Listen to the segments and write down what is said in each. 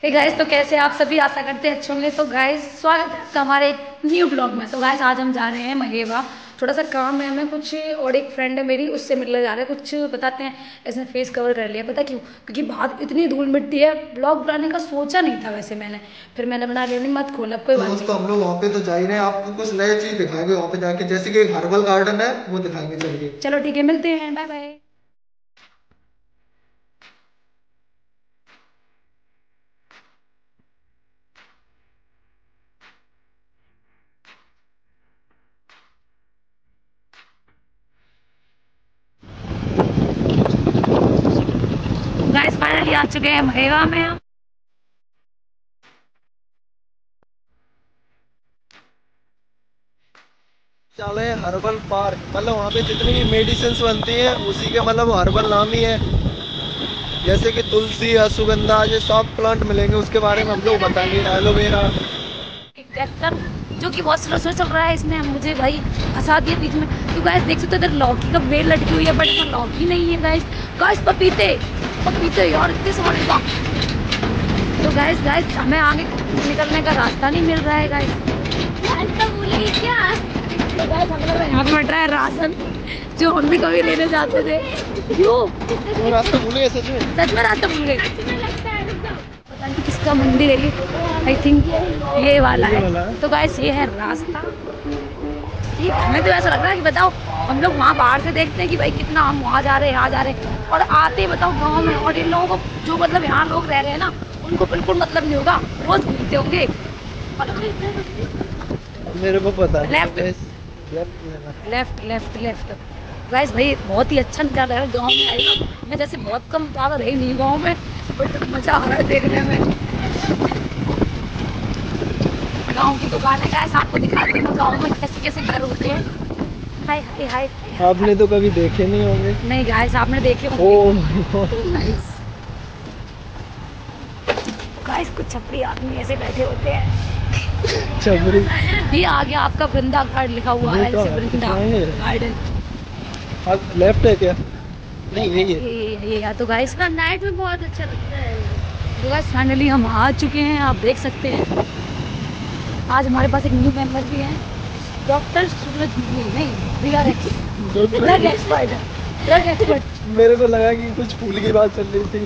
Hey guys, तो कैसे आप सभी, आशा करते हैं अच्छे होंगे। तो गाइस स्वागत है आपका हमारे एक न्यू ब्लॉग में। तो गाइस आज हम जा रहे हैं महेवा, थोड़ा सा काम है हमें कुछ, और एक फ्रेंड है मेरी, उससे मिलने जा रहे हैं। कुछ बताते हैं, इसने फेस कवर कर लिया, पता क्यों? क्योंकि बाहर इतनी धूल मिट्टी है। ब्लॉग बनाने का सोचा नहीं था वैसे मैंने, फिर मैंने बना लिया। नहीं मत खोला, कोई बात नहीं। तो हम लोग वहाँ पे तो जा ही रहे हैं, आपको कुछ नई चीज दिखाएंगे वहाँ पे जाके, जैसे कि हर्बल गार्डन है वो दिखाएंगे। चलिए चलो ठीक है, मिलते हैं, बाय बाय। गाइस फाइनली आ चुके हैं महेवा में हम। चले हर्बल पार्क, मतलब वहाँ पे जितनी भी मेडिसिन बनती है उसी के मतलब हर्बल नाम ही है। जैसे कि तुलसी, अश्वगंधा, ये सब प्लांट मिलेंगे, उसके बारे में हम लोग बताएंगे। एलोवेरा। एक ट्रैक्टर जो कि बहुत स्लो चल रहा है, इसने मुझे भाई फंसा दिया बीच में। तो गाइस देख सकते हो इधर लौकी का बेल लटकी हुई है, बट इसमें लौकी नहीं है गाइस। गाइस पपीते पपीते यार, इतने सारे। तो गाइस हमें आगे निकलने का रास्ता नहीं मिल रहा है गाइस। रास्ता भूलेंगे क्या? तो गाइस हम लोग यहाँ पे मिल रहा है राशन, जो हम भी कभी लेने जाते थे। क्यों वो रास्ता भूल गए सच में? सच में रास्ता भूल गए। पता नहीं किसका मंदिर है ये, आई थिंक ये वाला है। तो गाइस ये है रास्ता। ये हमें तो ऐसा लग रहा है कि बताओ, हम लोग वहाँ बाहर से देखते हैं कि भाई कितना हम वहाँ जा रहे हैं, यहाँ जा रहे हैं, और आते ही बताओ गाँव में। और इन लोगों को जो मतलब यहाँ लोग रह रहे हैं ना, उनको बिल्कुल मतलब नहीं होगा, रोज घूमते होंगे। मेरे को पता है। Left left left left. Guys भाई बहुत ही अच्छा नजारा है गाँव में आएगा। मैं जैसे बहुत कम ज्यादा रही नहीं गाँव में, बट मजा आ रहा है देखने में। गाँव की दुकानें गाइस आपको दिखाती हूँ, गाँव में कैसे कैसे घर होते हैं। हाय हाय हाय। आपने तो कभी देखे नहीं होंगे। नहीं गाइस आपने देखे होंगे। गाइस कुछ छपरी आदमी ऐसे बैठे होते हैं। छपरी? ये आगे आपका वृंदा गार्ड लिखा हुआ है, वृंदा गार्डन। लेफ्ट है क्या? नहीं यही है। ये या तो गाइस ना नाइट में बहुत अच्छा लगता है। तो गाइस फाइनली हम आ चुके हैं, आप देख सकते हैं। आज हमारे पास एक न्यू मेंबर भी है, डॉक्टर सूरज। नहीं ड्रग एक्सपर्ट। मेरे को लगा कि कुछ फूल की बात चल रही थी।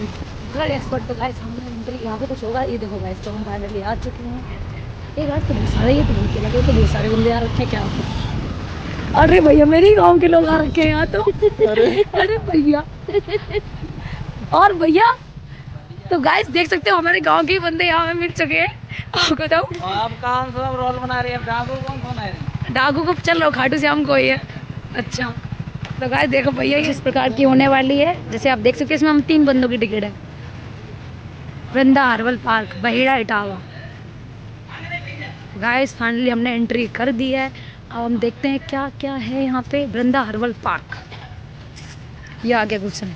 Drug expert. तो गाइस हमने यहाँ पे कुछ होगा, ये देखो गाइस। तो हम फाइनली आ चुके हैं। ये गाइस तो बहुत सारे, ये तो बहुत लगे, तो बहुत सारे बंदे आ रखे हैं क्या? अरे भैया मेरे गांव के लोग आ रखे हैं यहाँ तो। अरे भैया और भैया। तो गाइस देख सकते हो हमारे गांव के बंदे यहाँ में मिल चुके हैं। आपको बताओ आप कौन सा रोल बना रही है? डाकू कौन है? डाकू को चल रहा, खाटू श्याम को ही है। अच्छा तो गाइस देखो भैया, इस प्रकार की होने वाली है। जैसे आप देख सकते हैं, इसमें हम 3 बंदों की टिकट है। Vrinda herbal park, Baheda Etawah. Guys finally हमने एंट्री कर दी है। अब हम देखते हैं क्या क्या है यहाँ पे। वृंदा हर्बल पार्क, ये आ गया गुलशन,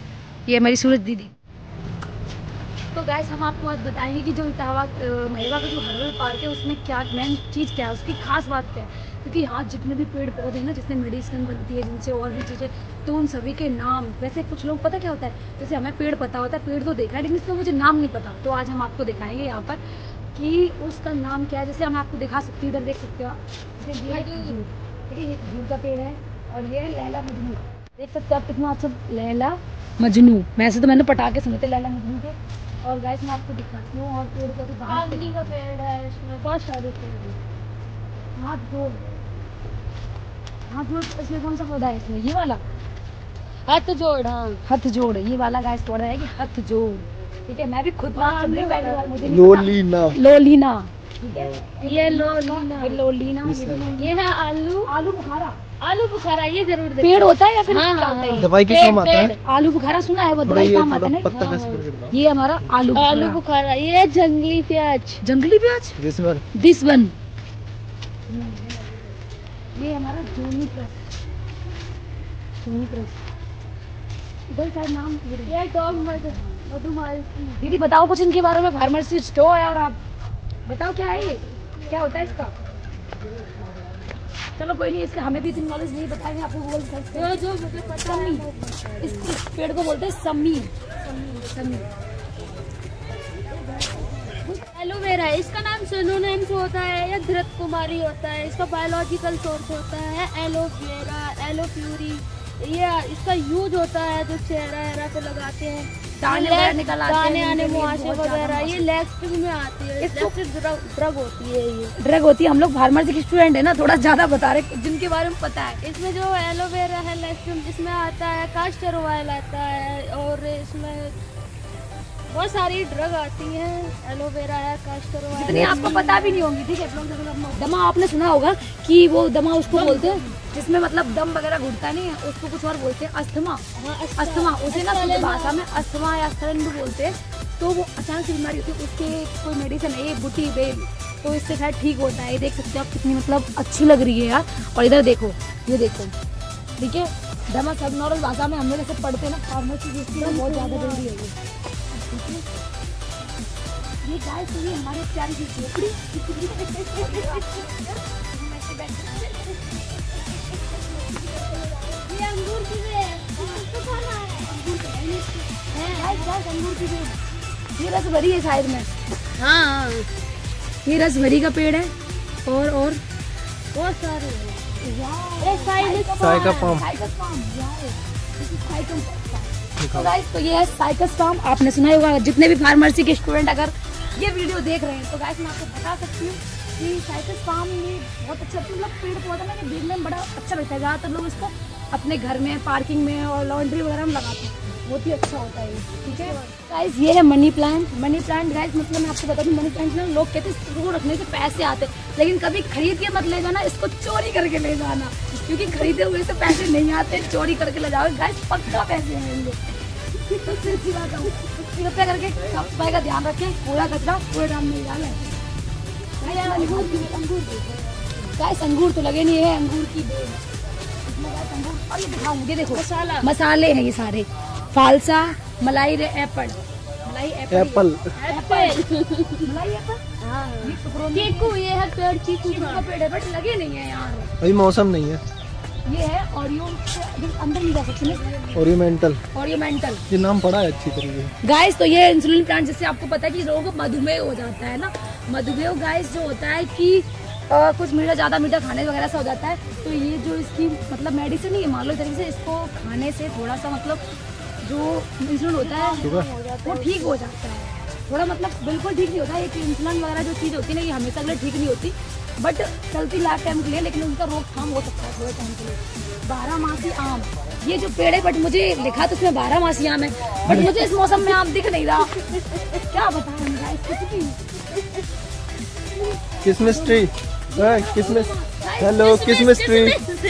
ये हमारी सूरज दीदी। तो गाइस हम आपको आज बताएंगे कि जो इटावा महेवा का जो हर्बल पार्क है, उसमें क्या मेन चीज़ क्या है, उसकी खास बात क्या है। क्योंकि यहाँ जितने भी पेड़ पौधे हैं ना, जिससे मेडिसिन बनती है, जिनसे और भी चीज़ें, तो उन सभी के नाम, वैसे कुछ लोग पता क्या होता है, जैसे हमें पेड़ पता होता है, पेड़ तो देखा है, लेकिन इसका मुझे नाम नहीं पता। तो आज हम आपको दिखाएंगे यहाँ पर कि उसका नाम क्या है। जैसे हम आपको दिखा सकते हैं, इधर देख सकते हो आप, जैसे ये झूल का पेड़ है, और ये लैला मजनू। देख सकते हो आप कितना अच्छा, लैला मजनू। वैसे तो मैंने पटाखे सुने थे लैला मजनू के। और गाइस मैं आपको दिखाती हूँ, और पेड़ का तो आंवली का पेड़ है, इसमें बहुत सारे पेड़ हैं। हाथ जोड़, इसमें कौन सा पौधा है? इसमें ये वाला हाथ जोड़। हाँ हाथ जोड़, ये वाला गाइस पौधा है कि हाथ जोड़। ठीक है, मैं भी खुद लोलीना, लोलीना। ठीक है, ये लोलीना। ये है आलू बुखारा। आलू बुखारा ये जरूर पेड़ होता है या फिर दवाई के काम आता है? आलू बुखारा सुना है, वो दवाई काम आता है। ये हमारा आलू बुखारा। ये जंगली प्याज, जंगली प्याज दिस वन। ये हमारा जोनी प्रेस, जोनी प्रेस। इधर का नाम ये डॉग मधुमालती। दीदी बताओ कुछ इनके बारे में, फार्मासिस्ट हो यार आप, बताओ क्या है ये, क्या होता है इसका? चलो कोई नहीं, इसका हमें भी इतनी नॉलेज नहीं, बताएंगे आपको गूगल सर्च करके। जो मुझे पता है, इस पेड़ को बोलते हैं सम्मी। सम्मी एलोवेरा है, इसका नाम सिनोनिम्स होता है या धृत कुमारी होता है। इसका बायोलॉजिकल सोर्स होता है एलोवेरा, एलोफ्यूरी। ये इसका यूज होता है जो चेहरा पे लगाते हैं, दाने आने मुहासे वगैरह। ये लैक्टिक में आती है, ड्रग होती है। ये ड्रग होती है। हम लोग फार्मेसी के स्टूडेंट है ना, थोड़ा ज्यादा बता रहे जिनके बारे में पता है। इसमें जो एलोवेरा है लैक्टिक, इसमें आता है कास्टर ऑयल आता है, और इसमें बहुत सारी ड्रग आती हैं। एलोवेरा है, कास्टर ऑयल, जितनी आपको पता भी नहीं होंगी। ठीक है, दमा आपने सुना होगा कि वो दमा उसको बोलते हैं जिसमें मतलब दम वगैरह घुटता नहीं है, उसको कुछ और बोलते हैं अस्थमा। अस्थमा उसे ना शुद्ध भाषा में अस्थमा या स्थलन भी बोलते हैं। तो वो अचानक से बीमारी होती है, उसके कोई मेडिसिन है, ये बूटी बेल, तो इससे शायद ठीक होता है। ये देख सकते हो आप, कितनी मतलब अच्छी लग रही है यार। और इधर देखो, ये देखो, ठीक है। दमा सब नॉर्मल भाषा में हम लोग जैसे पढ़ते हैं ना फार्मेसी, जिसकी बहुत ज्यादा जरूरी है ये गाइस। तो ये हमारे प्यारी सी झोपड़ी ये अंगूर की बेल अंगूर की बेल। ये रसभरी है साइड में। हाँ, ये रसभरी का पेड़ है। और बहुत सारे तो गाइस, तो ये है साइकस फार्म। आपने सुना ही होगा, जितने भी फार्मेसी के स्टूडेंट अगर ये वीडियो देख रहे हैं तो गाइस मैं आपको बता सकती हूँ कि साइकस फार्म में बहुत अच्छा मतलब पेड़ पौधा ना देखने में बड़ा अच्छा लगता है। ज़्यादातर लोग इसको अपने घर में, पार्किंग में और लॉन्ड्री वगैरह में लगाते हैं, बहुत ही अच्छा होता है। ठीक है गाइस, ये है money plant. Money plant guys मतलब मैं आपको बता दूँ, मनी प्लांट ना लोग कहते हैं इसको रखने से पैसे आते हैं, लेकिन कभी खरीद के मत ले जाना, इसको चोरी करके ले जाना, क्योंकि खरीदे हुए से पैसे नहीं आते। चोरी करके ले जाओ गाइस, पक्का पैसे आएंगे। कृपया करके साफ सफाई का ध्यान रखें, कूड़ा कचरा पूरे डाल मिल जाए। गाइस अंगूर तो लगे नहीं है, अंगूर की बेल। और ये दिखाऊंगी, देखो मसाले हैं ये सारे। फालसा, मलाई रे एप्पल, मलाई एप्पल मलाई एप्पल, चीकू। ये है पेड़, चीकू का पेड़ है, बट लगे नहीं है यार, अभी मौसम नहीं है। ये है ओरियो, अंदर नहीं जा सकते। ओरियोमेंटल ये नाम पड़ा है अच्छी तरीके से। गाइस तो ये इंसुलिन प्लांट, जिससे आपको पता है कि लोगों को मधुमेह हो जाता है ना। मधुमेह गाइस जो होता है कि कुछ मीठा, ज़्यादा मीठा खाने वगैरह से हो जाता है। तो ये जो इसकी मतलब मेडिसिन ही है, मान लो तरीके से इसको खाने से थोड़ा सा मतलब जो इंसुलिन होता है वो ठीक हो जाता है। थोड़ा मतलब बिल्कुल ठीक नहीं होता है। इंसुलिन वगैरह जो चीज़ होती है ना, ये हमेशा के लिए ठीक नहीं होती, बट चलती लाइफ टाइम के लिए, लेकिन उनका रोकथाम हो सकता है थोड़े टाइम के लिए। 12मासी आम, ये जो पेड़ है, बट मुझे लिखा तो उसमें 12मासी आम है, बट मुझे इस मौसम में आम दिख नहीं रहा। क्या बताएं गाइस, कुछ भी। किसमिस ट्री, किसमिस, हेलो किसमिस ट्री,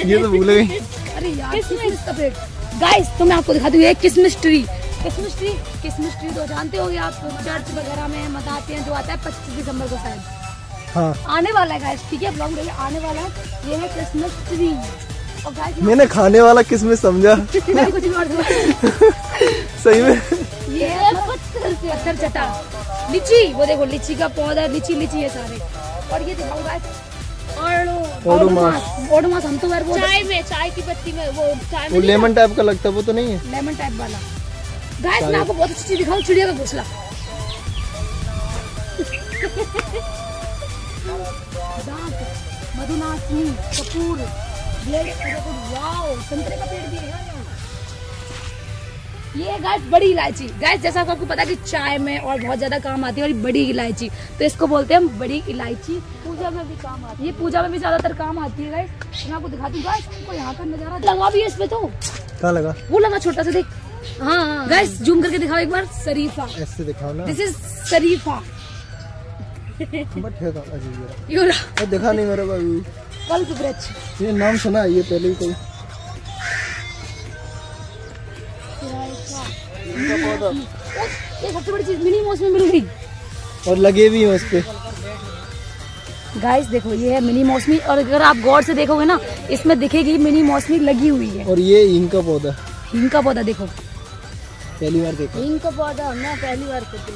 ये तो भूल गई। अरे यार किसमिस का पेड़। गाइस तो मैं आपको दिखाती हूँ, ये किसमिस ट्री। किसमिस ट्री तो जानते होंगे आप, चर्च वगैरह में मनाते हैं, जो आता है 25 दिसंबर को शायद। हाँ, आने वाला है गाइस, ठीक है, ब्लॉग में आने वाला है। ये है क्रिसमस ट्री। और गाइस मैंने खाने वाला किसमिस समझा। कुछ और सही में ये है पत्थर चटा लीची। वो देखो लीची का पौधा, लीची है सारे। और ये दिखाओ गाइस ओडोमास। हम तो यार वो चाय की पत्ती में वो लेमन टाइप का लगता है, वो तो नहीं है लेमन टाइप वाला। गाइस मैं आपको बहुत अच्छी चीज दिखाऊं, चिड़िया का घोंसला। मधुनासिनी, कपूर, वाओ, संतरे का पेड़ भी है यार। ये गाइस बड़ी इलायची। गाइस जैसा आपको पता है कि चाय में और बहुत ज्यादा काम आती है, और बड़ी इलायची, तो इसको बोलते हैं हम बड़ी इलायची। पूजा में भी काम आती है, ये पूजा में भी ज्यादातर काम आती है। गाइस मैं आपको दिखाती हूँ, गाइस हमको यहाँ का नजारा लगा भी है इसमें। तो क्या लगा? वो लगा छोटा सा, देख। हाँ गाइस जूम करके दिखाओ एक बार। शरीफा, ऐसे दिखाओ ना, दिस इज शरीफा। देखा नहीं मेरे को अभी। कल्प वृक्ष, ये नाम सुना है ये पहले ही कोई। ये सबसे बड़ी चीज मिनी मौसमी मिल गई, और लगे भी हैं उस पे। गाइस देखो ये है मिनी मौसमी, और अगर आप गौर से देखोगे ना, इसमें दिखेगी मिनी मौसमी लगी हुई है। और ये हींग का पौधा, हींग का पौधा देखो, पहली बार देखा। हींग का पौधा मैं पहली बार देखी।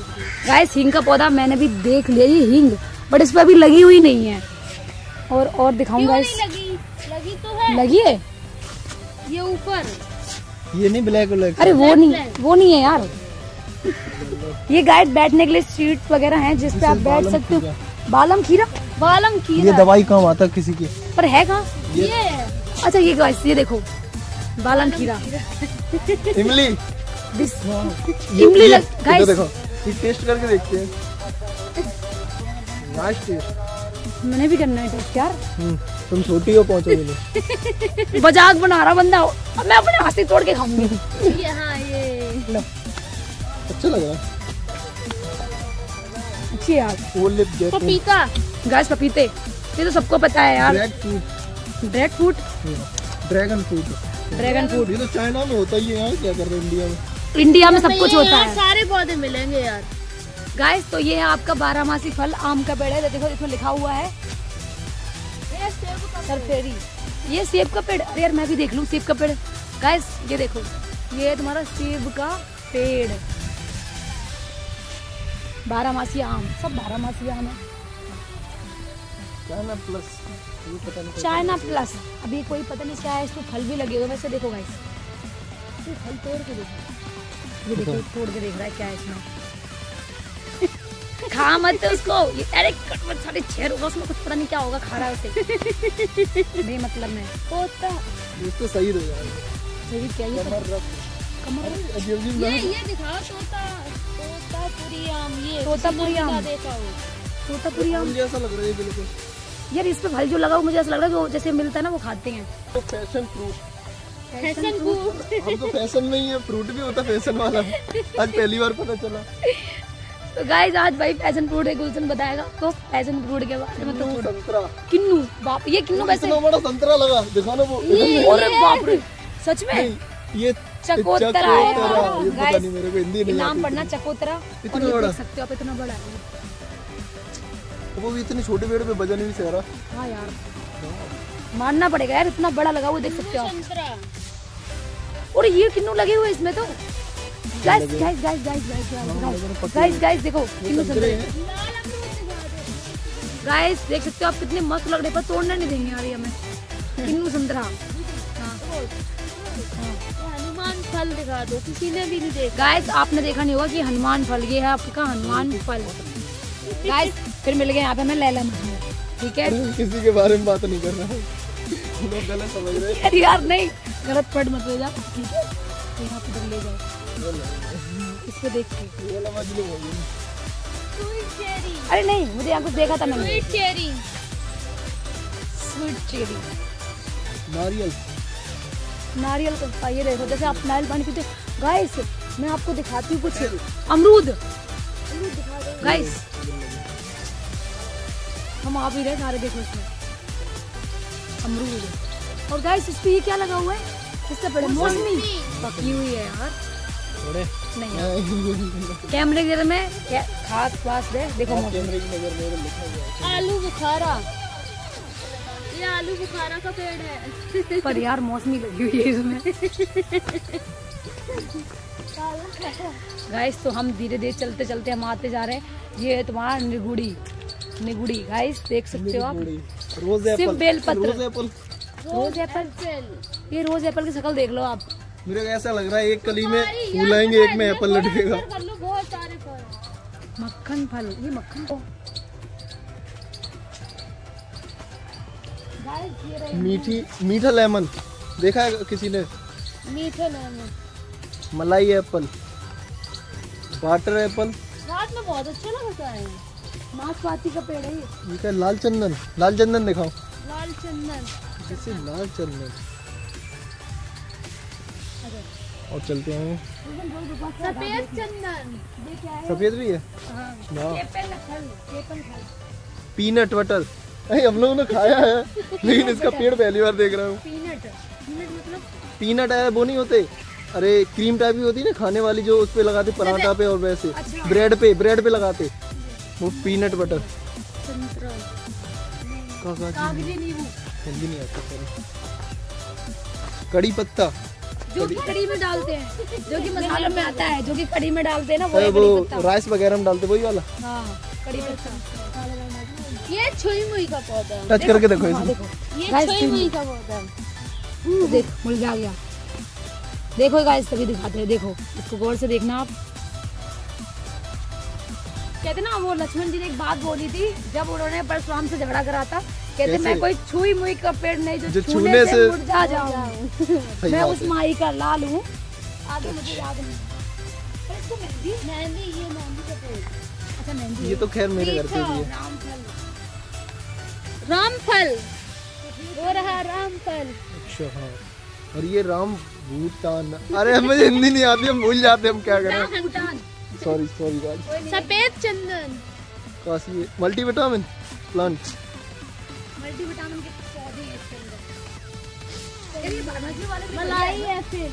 गाइस हींग का पौधा मैंने भी देख लिया, ये हींग, बट इस पर अभी लगी हुई नहीं है। और दिखाऊंगा गाइस। लगी तो है, लगी है ये ऊपर। ये नहीं ब्लैक। अरे वो नहीं है यार, ये गाइस बैठने के लिए सीट वगैरह हैं जिस पे आप बैठ सकते हो। बालम खीरा, बालम खीरा ये दवाई काम आता है किसी की, पर है कहाँ? ये अच्छा ये गाइस ये देखो बालम खीरा, इमली। इमली गाइस देखो ये टेस्ट करके देखते हैं। Nice test. मैंने भी करना है टेस्ट यार। तुम छोटी हो, पहुंचोगे नहीं। मजाक बना रहा बंदा, अब मैं अपने हाथ से तोड़ के खाऊंगी। ये हाँ ये अच्छा लग रहा है। अच्छी यार। वो लिप जैसे पपीता। गाइस पपीते ये तो सबको पता है यार। Dragon fruit, dragon fruit, dragon fruit ये तो चाइना में होता ही है यार, क्या कर रहे हैं इंडिया में? इंडिया में सब कुछ होता है सारे पौधे मिलेंगे यार। गाइस। तो ये है आपका 12मासी फल, आम का पेड़ है। देखो इसमें लिखा हुआ है सरफेरी। ये सेब का पेड़, अरे यार मैं भी देख लूं सेब का पेड़। गाइस ये देखो ये है तुम्हारा सेब का पेड़। 12मासी आम, सब 12मासी आम है। चाइना प्लस, ये पता नहीं चाइना प्लस, अभी कोई पता नहीं क्या है, इसमें फल भी लगे हुए। वैसे देखो गाइस ये फल तोड़ के देखो, ये देखो तोड़ के देख रहा है क्या है इसमें। खा मत उसको, ये अरे कट मत, 6.5 होगा उसमें, कुछ पता नहीं क्या होगा, खा रहा है उसे नहीं मतलब में तोता। ये तो सही रहेगा। सही क्या ये कमर ये दिखाओ तोतापुरी आम। ये तोतापुरी आम, देखा हो तोतापुरी आम जैसा लग रहा है बिल्कुल यार। इस पे फल जो लगा हुआ मुझे ऐसा लग रहा है जो जैसे मिलता है ना वो खाते हैं। तो फैशन फ्रूट, फैशन फ्रूट। हम तो फैशन में ही है, फ्रूट भी होता फैशन वाला। आज पहली बार पता चला। तो गाइस आज भाई पैशन फ्रूट है, गुलशन बताएगा आपको पैशन फ्रूट के बारे में। तो संतरा, किन्नू, बाप ये किन्नू वैसे इतना बड़ा संतरा लगा, दिखा ना वो। अरे बाप रे सच में ये चकोतरा है ये पता गाइस। नहीं, मेरे को हिंदी नहीं नाम आती। पढ़ना चकोतरा। इतना और ये बड़ा? देख सकते हो आप इतना बड़ा है वो भी इतने छोटे पेड़ पे वजन भी सह रहा। हाँ यार मानना पड़ेगा यार, इतना बड़ा लगा हुआ देख सकते हो आप। संतरा। और ये किन्नू लगे हुए इसमें तो। Guys guys guys guys guys guys guys देखो किन्नू संतरे गाइस देख सकते हो आप, कितने मस्त लग रहे, पर तोड़ना नहीं देंगे यार ये हमें। किन्नू संतरा। हनुमान फल दिखा दो, किसी ने भी नहीं देखा। गाइस आपने देखा नहीं होगा कि हनुमान फल, ये है आपका हनुमान फल। गाइस फिर मिल गए यहाँ पे हमें लैला मजनू, ठीक है। किसी के बारे में बात नहीं कर रहा हूँ, लोग गलत समझ रहे हैं। अरे यार नहीं गलत पढ़ मत ले जा, ठीक है। तो यहाँ पे ले जाओ इसको देख के। ये वाला मजनू हो गया। Sweet cherry. अरे नहीं मुझे यहाँ कुछ देखा था मैंने। Sweet cherry. स्वीट चेरी, नारियल, नारियल का ये देखो, जैसे आप नारियल पानी पीते हो। गाइस मैं आपको दिखाती हूँ कुछ अमरूद। गाइस हम आप ही रहे सारे, देखो इसमें अमरूद। और गाइस इस पे ये क्या लगा हुआ है, इससे बड़े मौसमी पकी हुई है यार। थोड़े नहीं कैमरे की नजर में खास पास दे देखो मौसमी। कैमरे की नजर मेरे लिखा हुआ है। आलू बुखारा। ये आलू बुखारा का पेड़ है। पर यार मौसमी लगी हुई है इसमें। गाइस तो हम धीरे धीरे चलते चलते हम आते जा रहे हैं। ये है तुम्हारा निगुड़ी, निगुड़ी गाइस देख सकते हो आप। रोज एप्पल, सिर्फ बेलपत्र, रोज एप्पल, रोज एप्पल। ये रोज एप्पल की शक्ल देख लो आप। मेरे को ऐसा लग रहा है एक कली में फूल आएंगे, एक में एप्पल लटकेगा। कर लो, बहुत सारे फल। मक्खन फल, ये मक्खन को मीठी, मीठा लेमन देखा है किसी ने? मीठे लेमन। मलाई एप्पल, वाटर एप्पल, रात में बहुत अच्छा लगता है। नाशपाती का पेड़ है ये। ये क्या? लाल चंदन, लाल चंदन दिखाओ। लाल चंदन। जैसे लाल चंदन। और चलते हैं। सफेद चंदन। सफेद भी है। हाँ। पीनट बटर, हम लोगों ने खाया है लेकिन इसका पेड़ पहली बार देख रहा हूँ। पीनट, पीनट मतलब पीनट है वो नहीं होते, अरे क्रीम टाइप की होती है ना खाने वाली, जो उस पे लगाते पराठा पे और वैसे अच्छा। ब्रेड पे लगाते, वो पीनट बटर। संतरा, कागजी नींबू, हिंदी नहीं आता सर। कड़ी पत्ता, जो कि कड़ी में डालते हैं, जो कि मसालों में आता है, जो कि कड़ी में डालते हैं ना, वो है वो कड़ी पत्ता। राइस वगैरह में डालते वही वाला। हाँ कड़ी पत्ता। ये छुई मुई का पौधा है। टच करके देखो हाँ, इसमें। देखो ये गाइस, छुई मुई का पौधा है। देख मुरझा गया। देखो गाइस तभी दिखाते हैं, देखो इसको गौर से देखना आप। कहते ना वो लक्ष्मण जी ने एक बात बोली थी जब उन्होंने परशुराम से झगड़ा करा था, कहते मैं कोई छुई मुई का पेड़ नहीं जो छूने से मुरझा जाऊं। मैं उस माई का लाल हूँ। आगे मुझे याद नहीं। इसको मेहंदी ये मेहंदी का पेड़। अच्छा मेहंदी ये तो खैर मेरे घर पे भी है। रामफल वो रहा रामफल। अच्छा हाँ, और ये राम भूटान। अरे हमें हिंदी नहीं आती, हम भूल जाते, हम क्या करें। Sorry guys. सफेद चंदन काशी मल्टीविटामिन प्लांट। मल्टीविटामिन के पौधे हैं इसके अंदर। ये बारहमासी वाले मलाई है फिर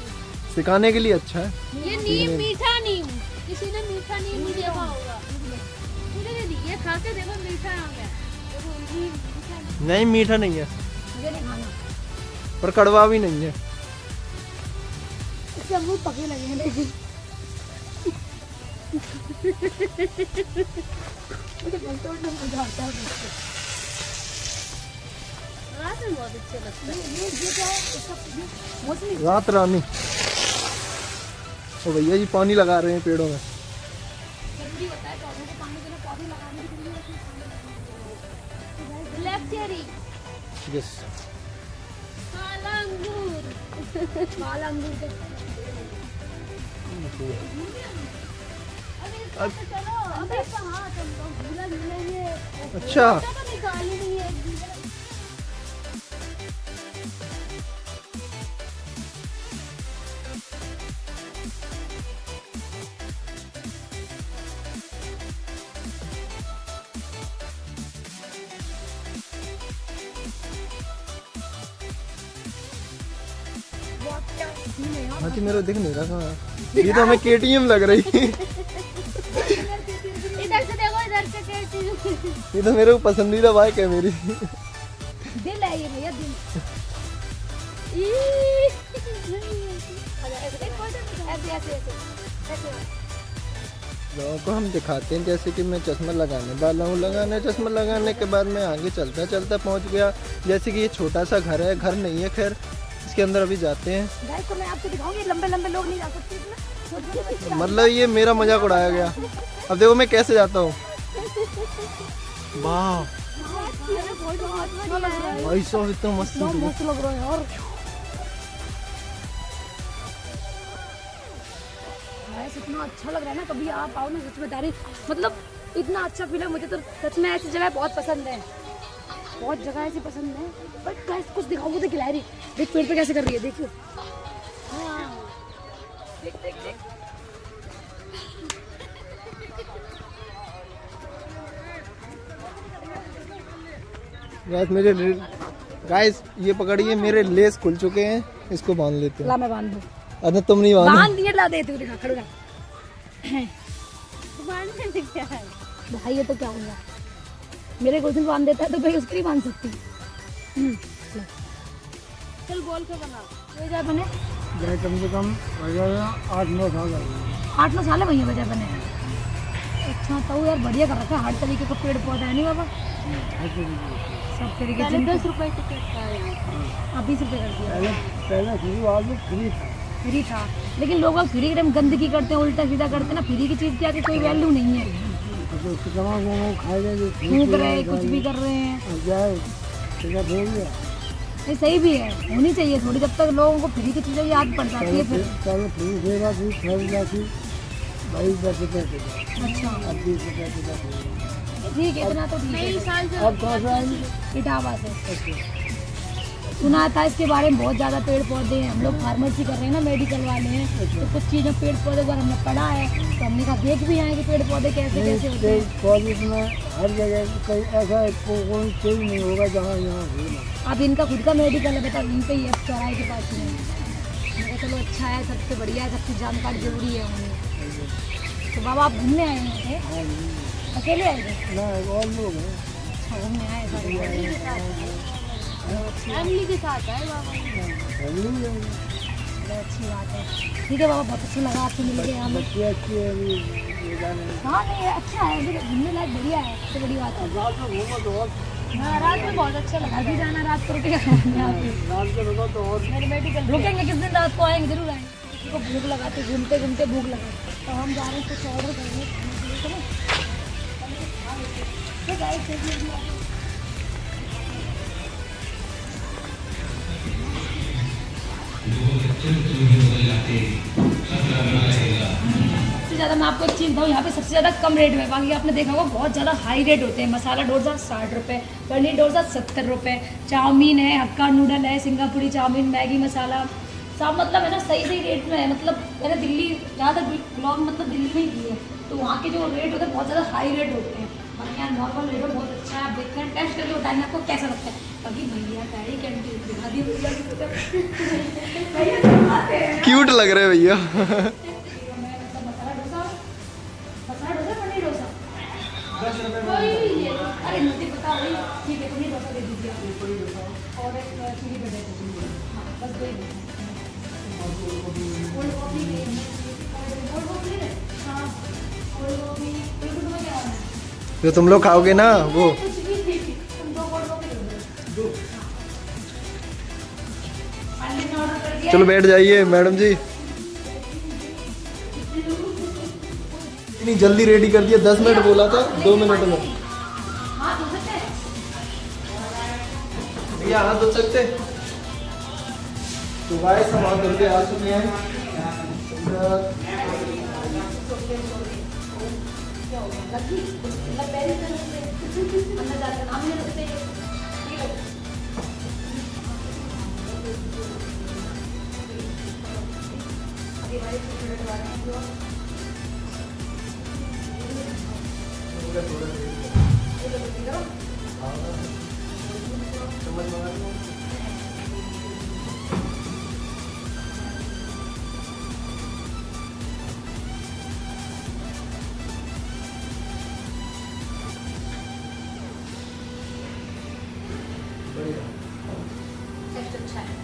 सिखाने के लिए अच्छा है। ये नीम मीठा नीम, किसी ने मीठा नीम नहीं देखा होगा। मुझे नहीं, ये खा के देखो मीठा आम है। नहीं मीठा नहीं है, मुझे नहीं खाना। पर कड़वा भी नहीं है। इसके मुंह पके लगे हैं लेकिन मुझे बंतोड़ में मजा आता है। रात में बहुत अच्छे लगते हैं। ये क्या है? इसका मौसमी रात रानी। ओ भैया जी पानी लगा रहे हैं पेड़ों में। जरूरी होता है पौधों को पानी देना, पौधे लगाने के लिए ब्लैक चेरी, यस। काला अंगूर, काला अंगूर के चलो अबे कहाँ तुम लोग झूला झूलेंगे। अच्छा तो निकाल ही नहीं है। हाँ जी मेरे को दिख नहीं रहा था। ये तो हमें KTM लग रही है। इधर से देखो, इधर से कैसी। ये तो मेरे को पसंदीदा बाइक है मेरी। दिल है ये भैया, दिल। लोगों को हम दिखाते हैं जैसे कि मैं चश्मा लगाने वाला हूँ। चश्मा लगाने के बाद मैं आगे चलता पहुँच गया। जैसे कि ये छोटा सा घर है, घर नहीं है खैर, इसके अंदर अभी जाते हैं। गाइस तो मैं आपको दिखाऊंगी, लंबे लंबे लोग नहीं जा सकते इसमें। मतलब ये मेरा मजाक उड़ाया गया। अब देखो मैं कैसे जाता हूँ। वाह भाई साहब इतना मस्त मस्त लग रहा है। और गाइस इतना अच्छा लग रहा है ना, कभी आप आओ ना, सच में तारीफ, मतलब इतना अच्छा फील है। मुझे तो सच में ऐसी जगह बहुत पसंद है, बहुत जगह ऐसी पसंद है। बट गाइस कुछ दिखाओगे तो खिला रही, देख पेड़ पे कैसे कर रही है, देखियो। देख देख देख गाइस ये पकड़िए, मेरे लेस खुल चुके हैं, इसको बांध लेते हैं। ला मैं बांध दूं। अरे तुम नहीं बांध दिए, ला दे तू, दिखा खड़ो रहा। बांधने में क्या है भाई ये तो क्या होगा, मेरे को दिन बांध देता है तो भाई उसके लिए बांध सकती है। चल बोल के बना। ये जाए बने कम से कम 8-9 साल 8-9 साल है भैया वजह बने। अच्छा तो यार बढ़िया कर रखा है, हर तरीके का पेड़ पौधा है नहीं बाबा, सब तरीके से। 10 रुपए टिकट का है, अब 20 रुपये कर दिया। पहले शुरुआत में फ्री था, लेकिन लोग अब फ्री एकदम गंदगी करते हैं, उल्टा सीधा करते हैं ना। फ्री की चीज़ की आगे कोई वैल्यू नहीं है। फूक रहे हैं, कुछ भी कर रहे हैं। ये सही भी है, होनी चाहिए थोड़ी, जब तक लोगों को फ्री की चीज़ें याद पड़ जाती है फिर। अच्छा ठीक है, इतना तो ठीक है। इटावा से सुना था इसके बारे में, बहुत ज़्यादा पेड़ पौधे हैं। हम लोग फार्मेसी कर रहे हैं ना, मेडिकल वाले हैं, तो कुछ चीज़ें पेड़ पौधे अगर हमने पढ़ा है तो हमने कहा देख भी आए कि पेड़ पौधे कैसे कैसे होते हैं। पौधे में हर जगह कोई ऐसा कोई चीज़ नहीं होगा जहाँ यहाँ। अब इनका खुद का मेडिकल है, बताओ इनका ही है, चौराहे के पास में। मैं चलो अच्छा है, सबसे बढ़िया है, सबकी जानकारी जरूरी है उन्हें। तो बाबा आप घूमने आए हैं, अकेले आए थे? और लोग हैं। अच्छा घूमने आए सारे, फैमिली के साथ है बाबा। अच्छी बात है। ठीक है बाबा, बहुत अच्छा लगा आपसे मिल के हमें। हाँ नहीं अच्छा है, घूमने लायक बढ़िया है, सबसे बड़ी बात है। हाँ रात में बहुत अच्छा लगा, अभी जाना रात को रुकेगा मेरे मेडिकल रुकेंगे, किस दिन रात को आएंगे, जरूर आएंगे। किसी को भूख लगाते घूमते घूमते भूख लगा तो हम जा रहे हैं कुछ ऑर्डर करेंगे खाने के लिए। साइड से भी सबसे ज़्यादा मैं आपको एक चीज़ बताऊँ, यहाँ पे सबसे ज़्यादा कम रेट में, बाकी आपने देखा होगा बहुत ज़्यादा हाई रेट होते हैं। मसाला डोसा 60 रुपये, पनीर डोसा 70 रुपये, चाउमीन है, हक्का नूडल है, सिंगापुरी चाउमीन, मैगी मसाला सब मतलब है ना सही सही रेट में है। मतलब मैंने दिल्ली ज़्यादा ब्लॉग मतलब दिल्ली में ही की है, तो वहाँ के जो रेट होते हैं बहुत ज़्यादा हाई रेट होते हैं। बाकी यहाँ नॉर्मल रेट बहुत अच्छा है, आप देखते हैं टेस्ट करके बताएंगे आपको कैसा लगता है। बाकी भैया का ही कैंटीन दिखा दी भैया क्यूट लग रहे भैया। अरे मुझे पता वही ठीक है, पनीर डोसा दे दीजिए आप और एक चिली पटेटो। हाँ बस दो ही कोल्ड कॉफी भी कोल्ड कॉफी है। हाँ कोल्ड कॉफी बिल्कुल तुम्हें क्या है जो तुम लोग खाओगे ना वो। कुछ भी ठीक, तुम दो कोल्ड कॉफी दो। पानी में ऑर्डर कर दिया। चलो बैठ जाइए मैडम जी। इतनी जल्दी रेडी कर दिया, 10 मिनट बोला था, 2 मिनट में। हाँ धो सकते हैं भैया, हाथ धो सकते। तो गाइस हम हाथ धो के आ चुके हैं। अंदर जाकर नाम ले सकते हैं। अच्छा है।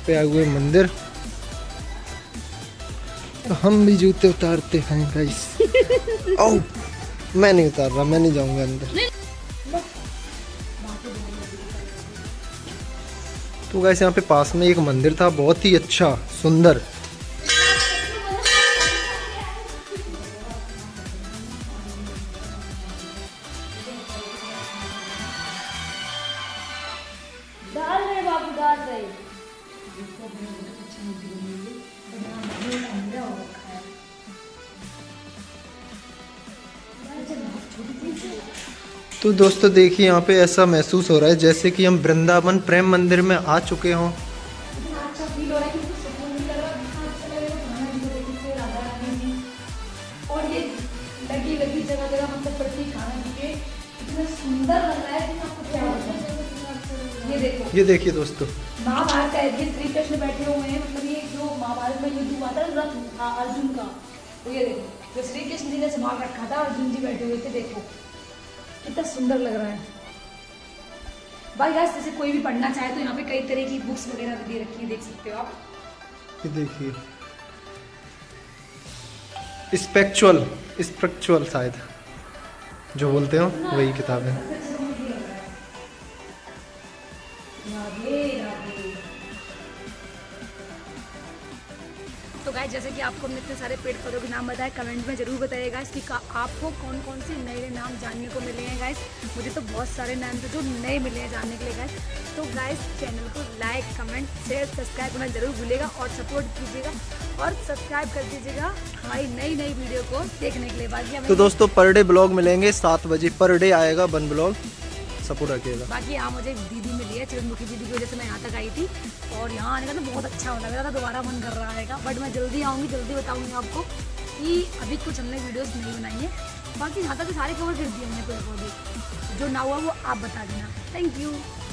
पे आए हुए मंदिर, तो हम भी जूते उतारते हैं गाइस। ओ मैं नहीं उतार रहा, मैं नहीं जाऊंगा अंदर। तो गाइस यहाँ पे पास में एक मंदिर था, बहुत ही अच्छा सुंदर। डाल रहे बाबू डाल रहे। तो दोस्तों देखिए यहाँ पे ऐसा महसूस हो रहा है जैसे कि हम वृंदावन प्रेम मंदिर में आ चुके हों। अच्छा फील हो रहा है कि सुकून मिल रहा है, अच्छा लग रहा है, जी को देख के राधा रानी जी और ये लगी लगी जगह जगह मतलब प्रतीक खाना जी के इतना सुंदर लग रहा है कि आपको क्या बताऊं। ये देखिए दोस्तों, महाभारत का ये श्री कृष्ण बैठे हुए हैं, मतलब ये जो महाभारत में युद्ध हुआ था रथ था अर्जुन का, तो ये देखो जो श्री कृष्ण जी ने संभाल रखा था, अर्जुन जी बैठे हुए थे, देखो कितना सुंदर लग रहा है। भाई गाइस जैसे कोई भी पढ़ना चाहे तो यहाँ पे कई तरह की बुक्स वगैरह भी दे रखी है, देख सकते हो आप। ये देखिए स्पिरिचुअल शायद जो बोलते हो वही किताब है। राधे राधे। तो गाइस जैसे कि आपको हमने इतने सारे पेड़ पौधों के नाम बताए, कमेंट में जरूर बताइएगा कि आपको कौन कौन से नए नाम जानने को मिले हैं गाइस। मुझे तो बहुत सारे नाम थे जो नए मिले हैं जानने के लिए गाइस। तो गाइस चैनल को लाइक कमेंट शेयर सब्सक्राइब करना जरूर भूलिएगा और सपोर्ट कीजिएगा और सब्सक्राइब कर दीजिएगा हमारी नई नई वीडियो को देखने के लिए। बाकी तो दोस्तों पर डे ब्लॉग मिलेंगे 7 बजे पर डे आएगा वन ब्लॉग, सपोर्ट रखिएगा। बाकी यहाँ मुझे दीदी मिली है, चिरमुखी दीदी की वजह से मैं यहाँ तक आई थी और यहाँ आने का तो बहुत अच्छा होता है। मेरा दोबारा मन कर रहा है, बट मैं जल्दी आऊँगी, जल्दी बताऊँगी आपको कि अभी कुछ हमने वीडियोस नहीं बनाई है। बाकी यहाँ तक सारे कवर कर दिए हमने पेड़ पौधे, जो ना हुआ वो आप बता देना। Thank you.